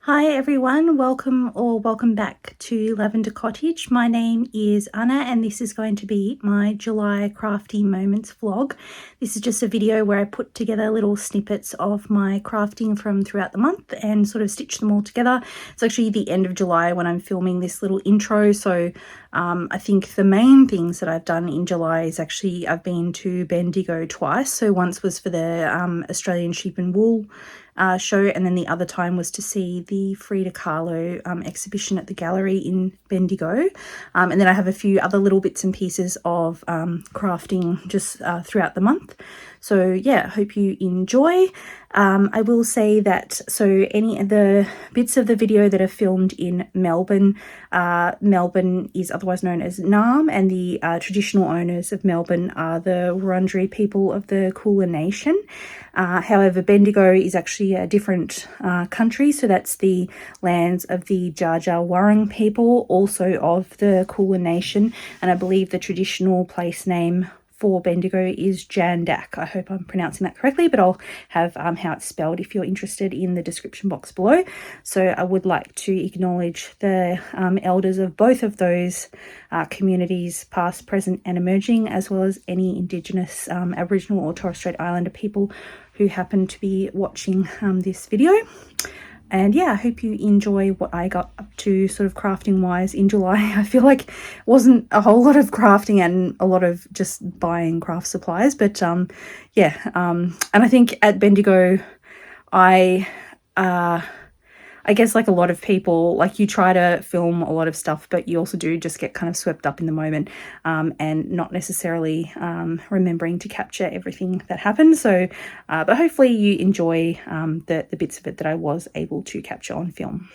Hi everyone, welcome back to Lavender Cottage. My name is Anna and this is going to be my July crafty moments vlog. This is just a video where I put together little snippets of my crafting from throughout the month and sort of stitch them all together. It's actually the end of July when I'm filming this little intro, so I think the main things that I've done in July is actually I've been to Bendigo twice. So once was for the Australian Sheep and Wool show, and then the other time was to see the Frida Kahlo exhibition at the gallery in Bendigo. And then I have a few other little bits and pieces of crafting just throughout the month. So yeah, I hope you enjoy. I will say that, so any of the bits of the video that are filmed in Melbourne, Melbourne is otherwise known as Naarm, and the traditional owners of Melbourne are the Wurundjeri people of the Kulin nation. However, Bendigo is actually a different country, so that's the lands of the Dja Dja Wurrung people, also of the Kulin nation, and I believe the traditional place name for Bendigo is Jandak. I hope I'm pronouncing that correctly, but I'll have how it's spelled if you're interested in the description box below. So I would like to acknowledge the elders of both of those communities, past, present and emerging, as well as any Indigenous Aboriginal or Torres Strait Islander people who happen to be watching this video. And yeah, I hope you enjoy what I got up to sort of crafting wise in July. I feel like it wasn't a whole lot of crafting and a lot of just buying craft supplies, but yeah, and I think at Bendigo I guess like a lot of people, like you try to film a lot of stuff, but you also do just get kind of swept up in the moment and not necessarily remembering to capture everything that happened. So, but hopefully you enjoy the bits of it that I was able to capture on film.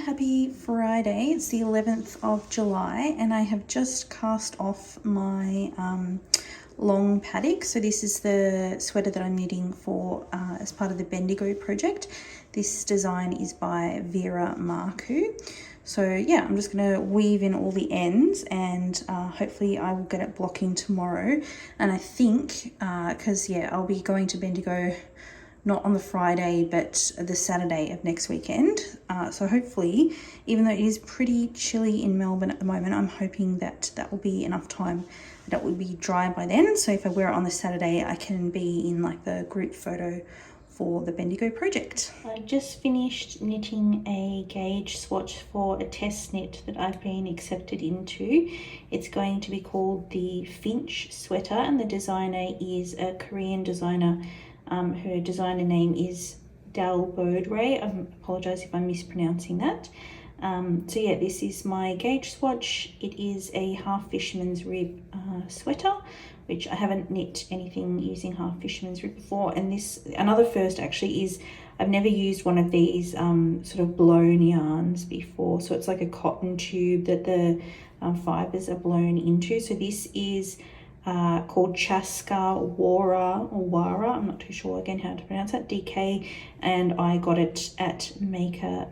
Happy Friday. It's the 11th of July and I have just cast off my long paddock. So this is the sweater that I'm knitting for as part of the Bendigo project. This design is by Vera Marcu. So yeah, I'm just going to weave in all the ends and hopefully I will get it blocking tomorrow. And I think, because yeah, I'll be going to Bendigo not on the Friday, but the Saturday of next weekend. So hopefully, even though it is pretty chilly in Melbourne at the moment, I'm hoping that that will be enough time that will be dry by then. So if I wear it on the Saturday, I can be in like the group photo for the Bendigo project. I just finished knitting a gauge swatch for a test knit that I've been accepted into. It's going to be called the Finch Sweater and the designer is a Korean designer. Her designer name is Wurrung. I apologize if I'm mispronouncing that. So yeah, this is my gauge swatch. It is a half fisherman's rib sweater, which I haven't knit anything using half fisherman's rib before. And this, another first actually, is I've never used one of these sort of blown yarns before. So it's like a cotton tube that the fibres are blown into. So this is called Chaska Wara or Wara, I'm not too sure again how to pronounce that, DK, and I got it at Maker.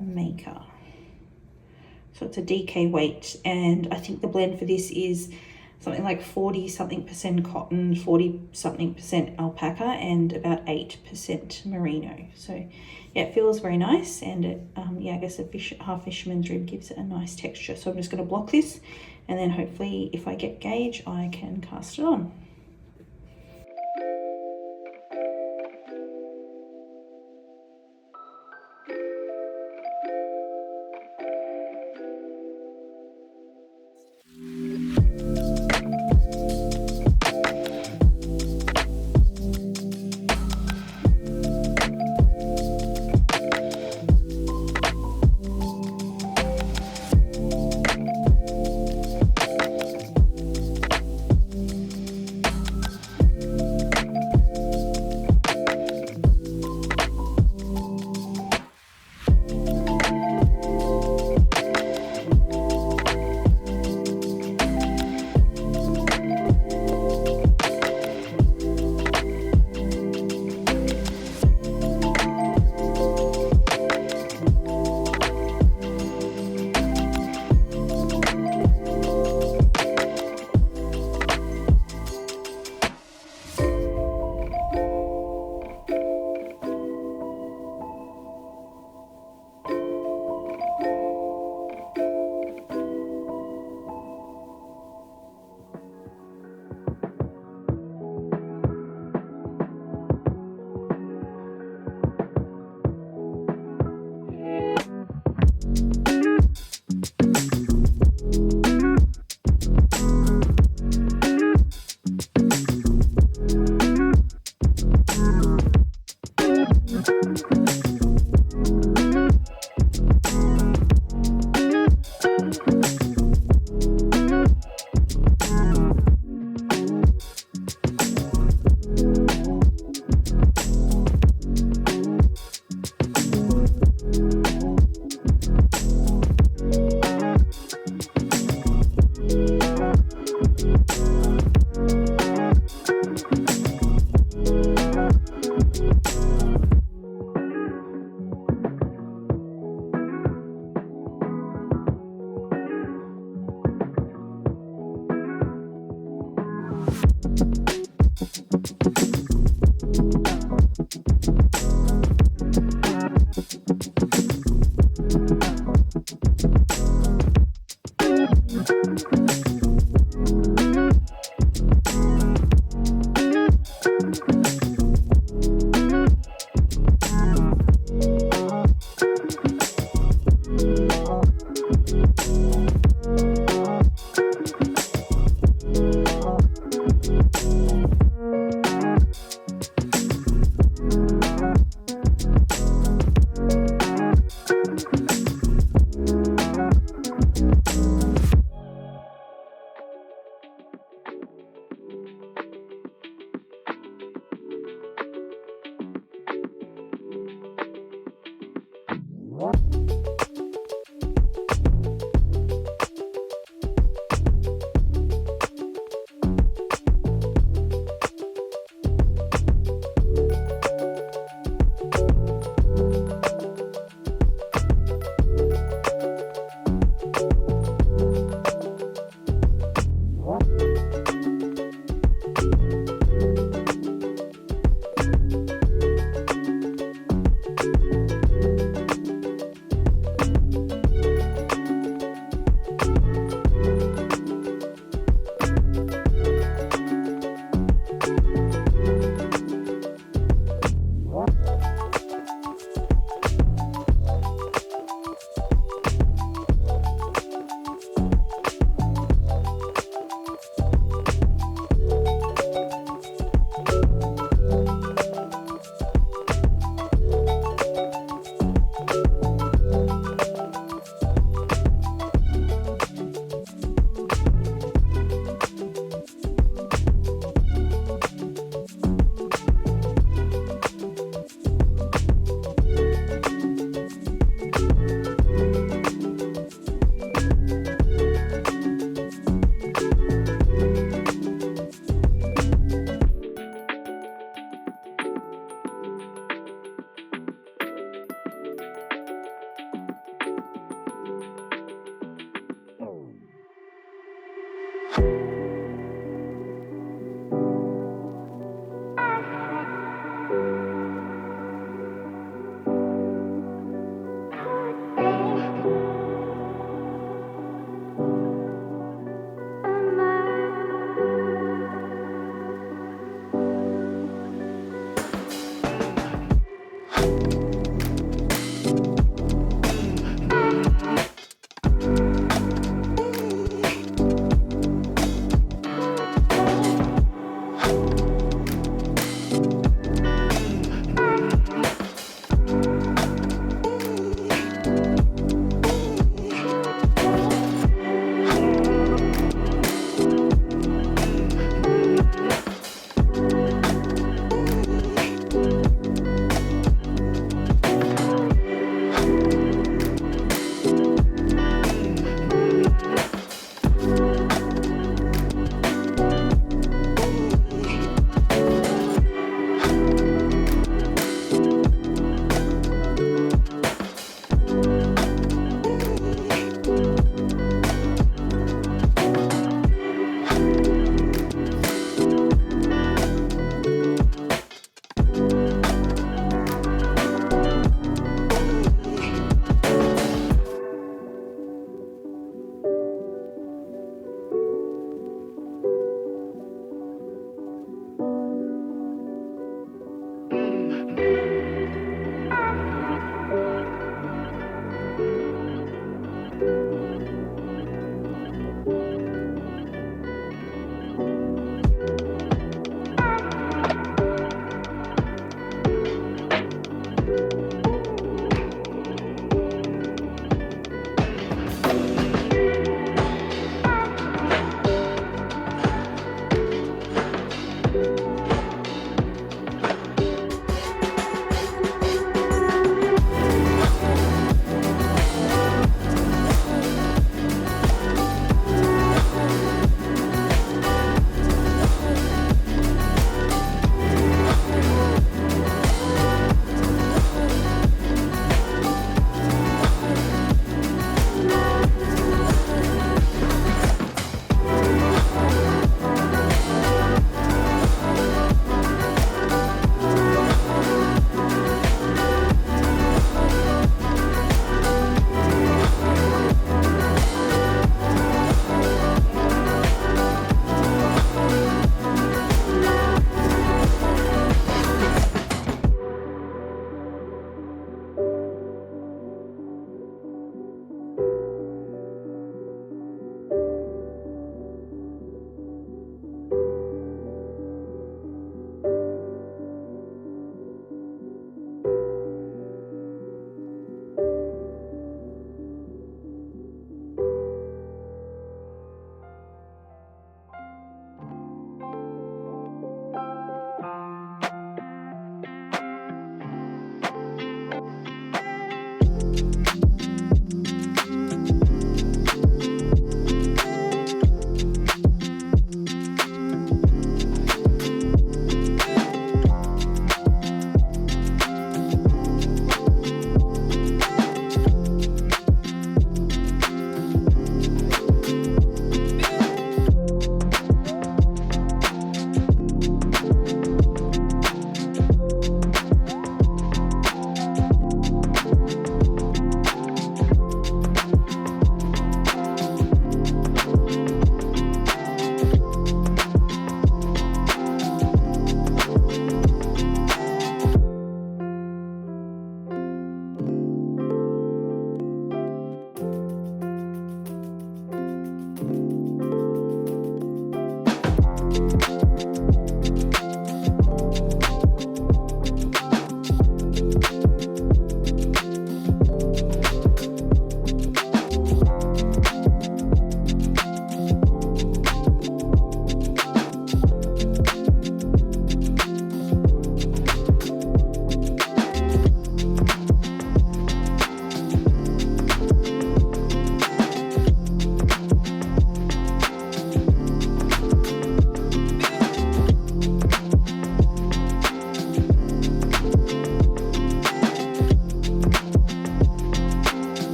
So it's a DK weight, and I think the blend for this is something like 40-something% cotton, 40-something% alpaca, and about 8% merino. So yeah, it feels very nice, and it, yeah, I guess a half fisherman's rib gives it a nice texture. So I'm just going to block this, and then hopefully if I get gauge, I can cast it on.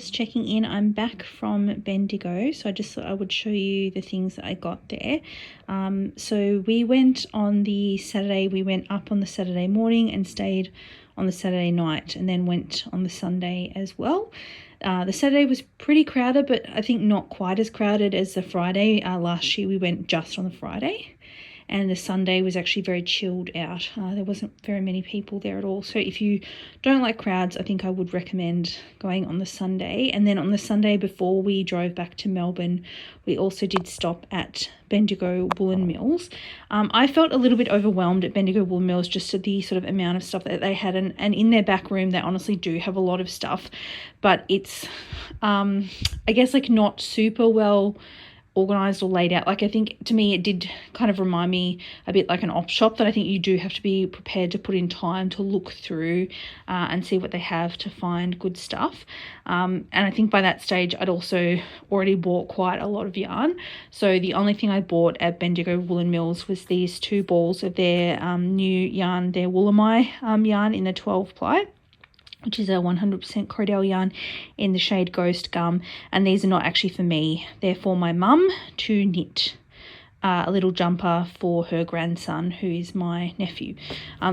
just checking in. I'm back from Bendigo, so I just thought I would show you the things that I got there. So we went on the Saturday, we went up on the Saturday morning and stayed on the Saturday night, and then went on the Sunday as well. The Saturday was pretty crowded, but I think not quite as crowded as the Friday. Last year we went just on the Friday, and the Sunday was actually very chilled out. There wasn't very many people there at all. So if you don't like crowds, I think I would recommend going on the Sunday. And then on the Sunday before we drove back to Melbourne, we also did stop at Bendigo Woolen Mills. I felt a little bit overwhelmed at Bendigo Woolen Mills just at the sort of amount of stuff that they had. And in their back room, they honestly do have a lot of stuff. But it's, I guess, like not super well organized or laid out. Like, I think to me it did kind of remind me a bit like an op shop, that I think you do have to be prepared to put in time to look through and see what they have to find good stuff. And I think by that stage I'd also already bought quite a lot of yarn. So the only thing I bought at Bendigo Woolen Mills was these 2 balls of their new yarn, their Woolen yarn in the 12 ply, which is a 100% Cordell yarn in the shade Ghost Gum. And these are not actually for me. They're for my mum to knit a little jumper for her grandson, who is my nephew.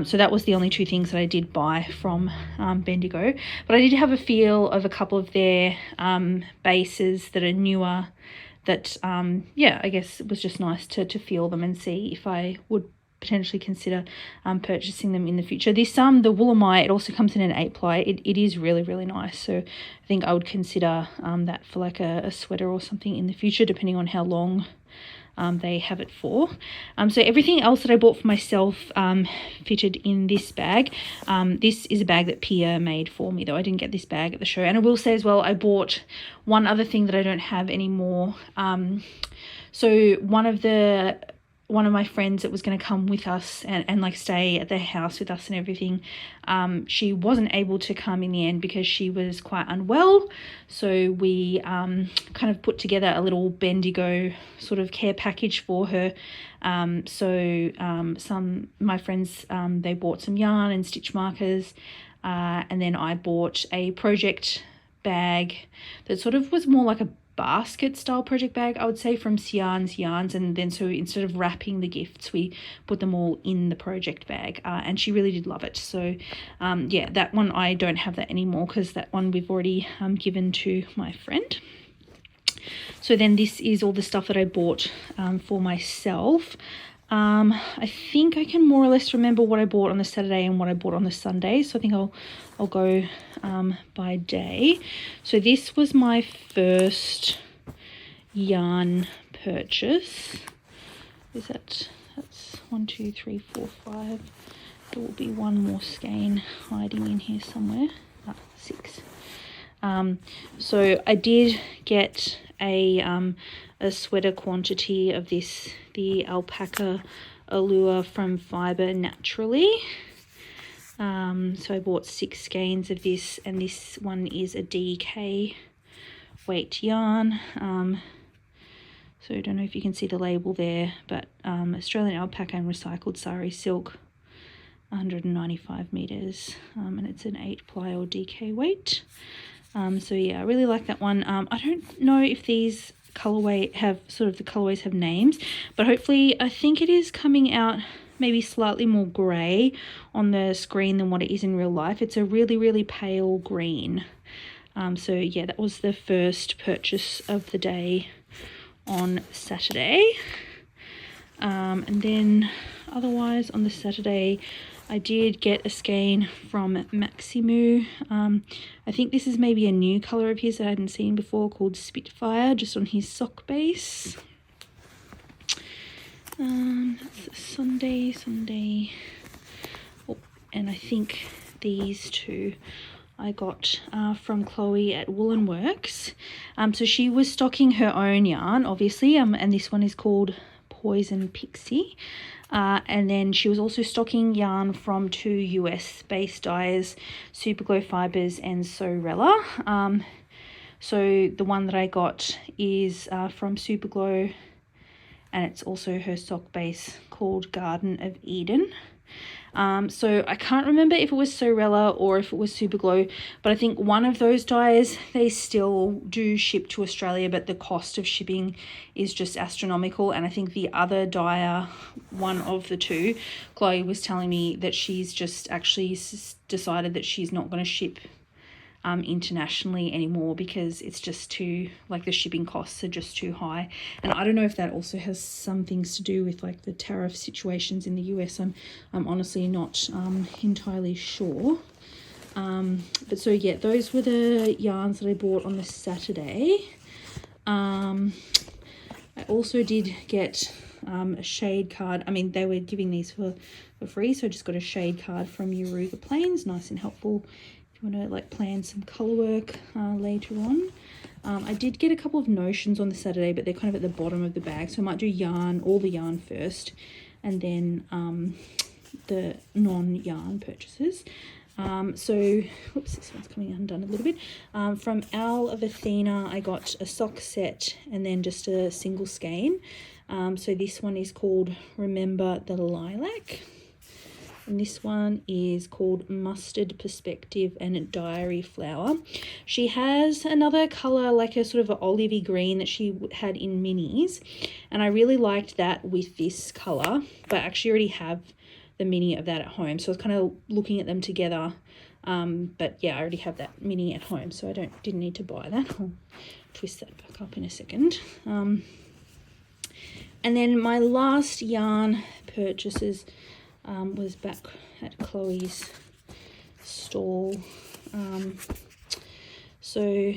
So that was the only 2 things that I did buy from Bendigo. But I did have a feel of a couple of their bases that are newer that, yeah, I guess it was just nice to feel them and see if I would potentially consider purchasing them in the future. This the Woolen, it also comes in an 8 ply. It is really, really nice. So I think I would consider that for like a sweater or something in the future, depending on how long they have it for. So everything else that I bought for myself fitted in this bag. This is a bag that Pia made for me, though I didn't get this bag at the show. And I will say as well, I bought one other thing that I don't have anymore. So one of my friends that was going to come with us and like stay at their house with us and everything, she wasn't able to come in the end because she was quite unwell. So we kind of put together a little Bendigo sort of care package for her. Some my friends, they bought some yarn and stitch markers, and then I bought a project bag that sort of was more like a basket style project bag, I would say, from Sian's Yarns. And then so instead of wrapping the gifts, we put them all in the project bag, and she really did love it. So yeah, that one I don't have that anymore because that one we've already given to my friend. So then this is all the stuff that I bought for myself. I think I can more or less remember what I bought on the Saturday and what I bought on the Sunday. So I think I'll go by day. So this was my first yarn purchase. That's 1, 2, 3, 4, 5. There will be one more skein hiding in here somewhere. 6. So I did get a sweater quantity of this, the alpaca allure from Fibre Naturally. So I bought 6 skeins of this, and this one is a DK weight yarn. So I don't know if you can see the label there, but Australian alpaca and recycled sari silk, 195 meters, and it's an 8 ply or DK weight. So yeah, I really like that one. I don't know if these colorways have names, but hopefully I think it is coming out maybe slightly more grey on the screen than what it is in real life. It's a really, really pale green. So yeah, that was the first purchase of the day on Saturday. And then otherwise on the Saturday, I did get a skein from Maximoo. I think this is maybe a new colour of his that I hadn't seen before, called Spitfire, just on his sock base. That's Sunday. Oh, and I think these 2 I got from Chloe at Woollen Works. So she was stocking her own yarn, obviously, and this one is called Poison Pixie. And then she was also stocking yarn from 2 US-based dyers, Superglo Fibers and Sorella. So the one that I got is from Superglo, and it's also her sock base called Garden of Eden. So I can't remember if it was Sorella or if it was Superglo, but I think one of those dyes, they still do ship to Australia, but the cost of shipping is just astronomical. And I think the other dyer, one of the two, Chloe was telling me that she's just actually decided that she's not going to ship internationally anymore because it's just too, like, the shipping costs are just too high. And I don't know if that also has some things to do with like the tariff situations in the US. I'm honestly not entirely sure. But so yeah, those were the yarns that I bought on the Saturday. I also did get a shade card. I mean, they were giving these for free, so I just got a shade card from Yuruga Plains, nice and helpful if you want to like plan some color work later on. I did get a couple of notions on the Saturday, but they're kind of at the bottom of the bag, so I might do all the yarn first, and then the non-yarn purchases. So whoops, this one's coming undone a little bit. From Owl of Athena, I got a sock set and then just a single skein. So this one is called Remember the Lilac, and this one is called Mustard Perspective and Diary Flower. She has another color, like a sort of an olivey green, that she had in minis, and I really liked that with this color, but I actually already have the mini of that at home, so I was kind of looking at them together. But yeah, I already have that mini at home, so I didn't need to buy that. I'll twist that back up in a second. And then my last yarn purchases was back at Chloe's stall. So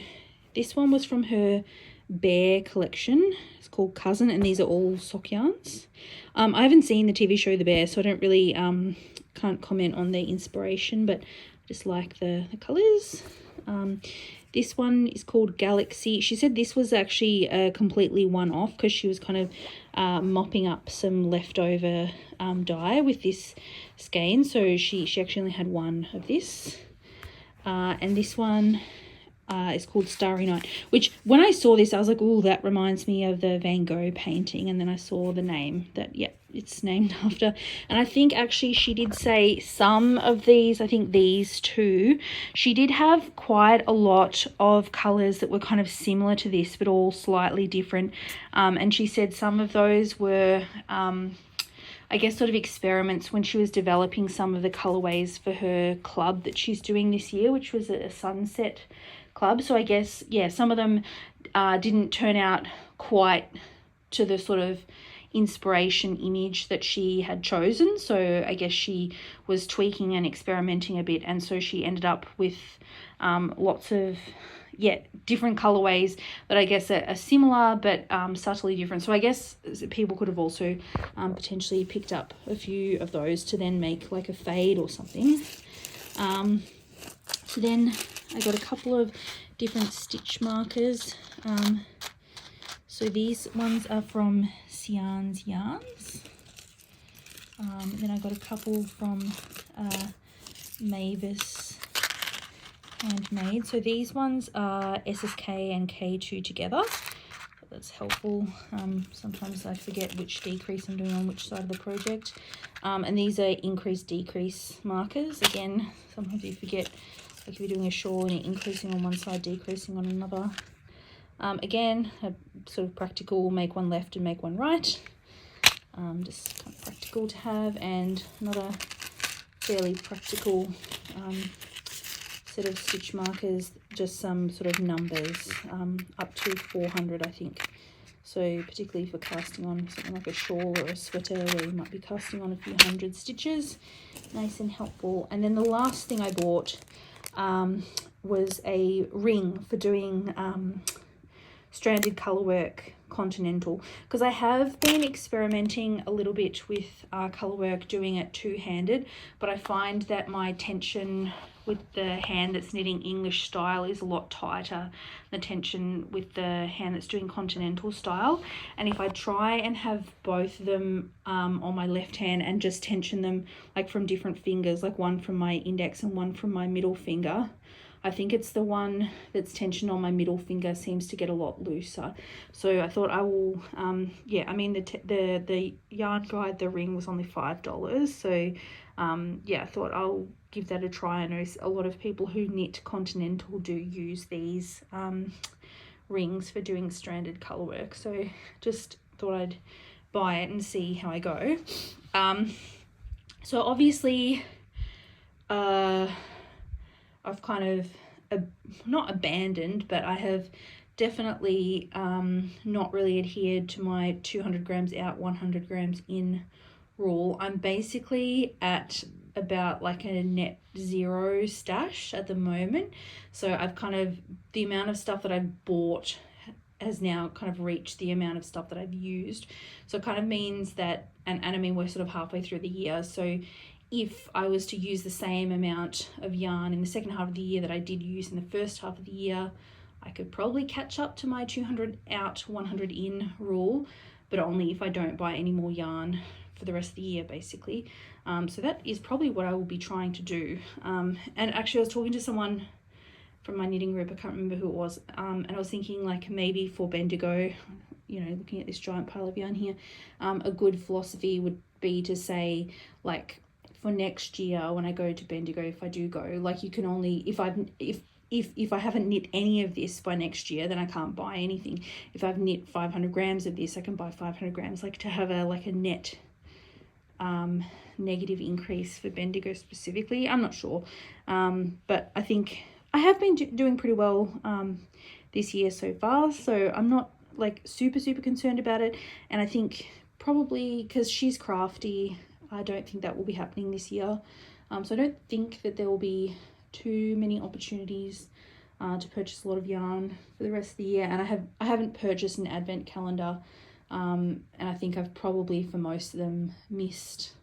this one was from her Bear collection. It's called Cousin, and these are all sock yarns. I haven't seen the TV show The Bear, so I don't really can't comment on the inspiration, but I just like the colours. This one is called Galaxy. She said this was actually a completely one-off because she was kind of mopping up some leftover dye with this skein, so she actually only had one of this. And this one is called Starry Night, which when I saw this I was like, oh, that reminds me of the Van Gogh painting, and then I saw the name that, yeah, it's named after. And I think actually she did say some of these, I think these two, she did have quite a lot of colours that were kind of similar to this but all slightly different, and she said some of those were I guess sort of experiments when she was developing some of the colorways for her club that she's doing this year, which was a sunset club. So I guess, yeah, some of them didn't turn out quite to the sort of inspiration image that she had chosen. So I guess she was tweaking and experimenting a bit, and so she ended up with lots of different colorways that I guess are similar but subtly different. So I guess people could have also potentially picked up a few of those to then make like a fade or something. So then I got a couple of different stitch markers. So these ones are from Sian's Yarns. Then I got a couple from Mavis Handmade. So these ones are SSK and K2 together. That's helpful. Sometimes I forget which decrease I'm doing on which side of the project. And these are increase decrease markers. Again, sometimes you forget, like if you're doing a shawl and you're increasing on one side, decreasing on another. Again, a sort of practical, make one left and make one right. Just kind of practical to have, and another fairly practical set of stitch markers, just some sort of numbers, up to 400 I think. So particularly for casting on something like a shawl or a sweater where you might be casting on a few hundred stitches, nice and helpful. And then the last thing I bought was a ring for doing stranded colour work continental, because I have been experimenting a little bit with colour work doing it two-handed, but I find that my tension with the hand that's knitting English style is a lot tighter than the tension with the hand that's doing continental style. And if I try and have both of them on my left hand and just tension them like from different fingers, like one from my index and one from my middle finger, I think it's the one that's tension on my middle finger seems to get a lot looser. So I thought I will, yeah, I mean, the yarn guide, the ring was only $5. So yeah, I thought I'll give that a try. I know a lot of people who knit continental do use these rings for doing stranded colour work. So just thought I'd buy it and see how I go. So obviously, I've kind of not abandoned, but I have definitely not really adhered to my 200 grams out, 100 grams in rule. I'm basically at about like a net zero stash at the moment. So I've kind of, the amount of stuff that I've bought has now kind of reached the amount of stuff that I've used. So it kind of means that, and I mean, we're sort of halfway through the year. So if I was to use the same amount of yarn in the second half of the year that I did use in the first half of the year, I could probably catch up to my 200 out, 100 in rule, but only if I don't buy any more yarn for the rest of the year, basically. So that is probably what I will be trying to do. And actually I was talking to someone from my knitting group, I can't remember who it was, and I was thinking like maybe for Bendigo, you know, looking at this giant pile of yarn here, a good philosophy would be to say, like, for next year when I go to Bendigo, if I do go, like, you can only, if I haven't knit any of this by next year, then I can't buy anything. If I've knit 500 grams of this, I can buy 500 grams, like to have a net negative increase for Bendigo specifically. I'm not sure, but I think I have been doing pretty well this year so far, so I'm not like super concerned about it. And I think probably because she's crafty, I don't think that will be happening this year. So I don't think that there will be too many opportunities to purchase a lot of yarn for the rest of the year. And I haven't purchased an advent calendar, and I think I've probably for most of them missed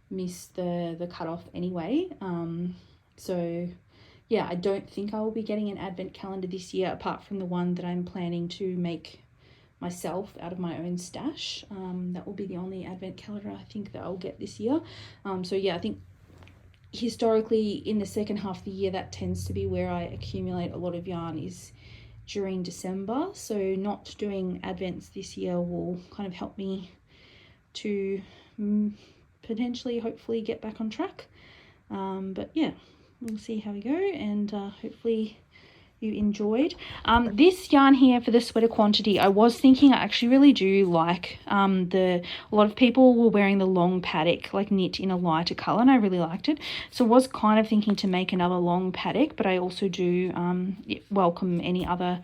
the cutoff anyway. So yeah, I don't think I will be getting an advent calendar this year, apart from the one that I'm planning to make myself out of my own stash. That will be the only advent calendar I think that I'll get this year. So yeah, I think historically in the second half of the year, that tends to be where I accumulate a lot of yarn, is during December. So not doing advents this year will kind of help me to potentially, hopefully, get back on track. But yeah, we'll see how we go, and hopefully you enjoyed. This yarn here for the sweater quantity, I was thinking I actually really do like a lot of people were wearing the long paddock, like knit in a lighter colour, and I really liked it. So I was kind of thinking to make another long paddock, but I also do welcome any other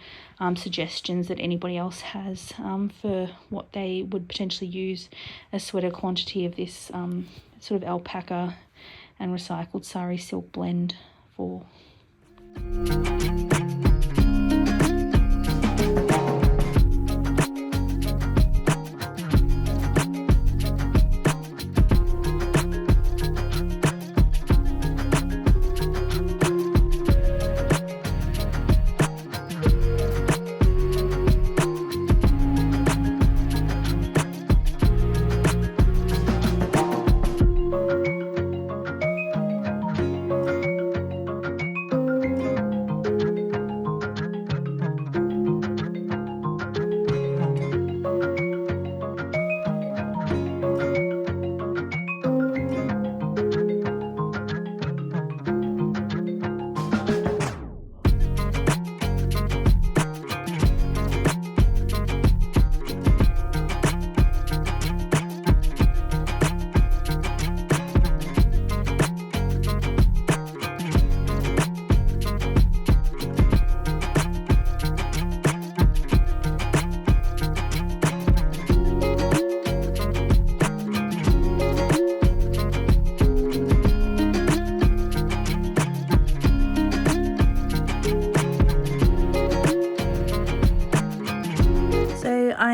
suggestions that anybody else has for what they would potentially use a sweater quantity of this sort of alpaca and recycled sari silk blend for.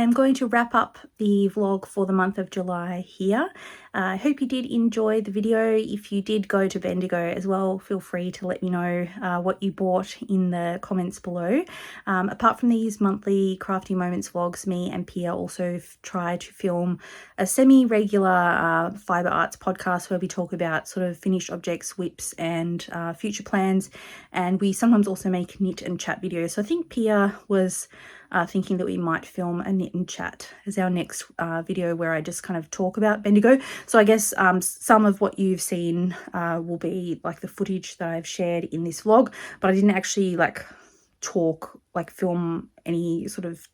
am going to wrap up the vlog for the month of July here. I hope you did enjoy the video. If you did go to Bendigo as well, feel free to let me know what you bought in the comments below. Apart from these monthly Crafty Moments vlogs, me and Pia also try to film a semi-regular fibre arts podcast where we talk about sort of finished objects, whips and future plans, and we sometimes also make knit and chat videos. So I think Pia was thinking that we might film a knit and chat as our next video where I just kind of talk about Bendigo. So I guess some of what you've seen will be like the footage that I've shared in this vlog, but I didn't actually like film any sort of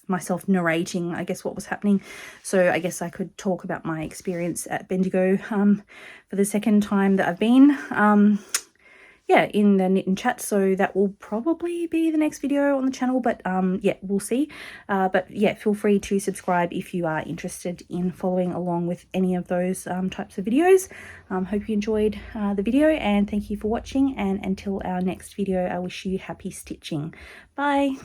myself narrating, I guess, what was happening. So I guess I could talk about my experience at Bendigo for the second time that I've been. Yeah, in the knit and chat, so that will probably be the next video on the channel, but yeah, we'll see. But yeah, feel free to subscribe if you are interested in following along with any of those types of videos. Hope you enjoyed the video, and thank you for watching, and until our next video, I wish you happy stitching. Bye.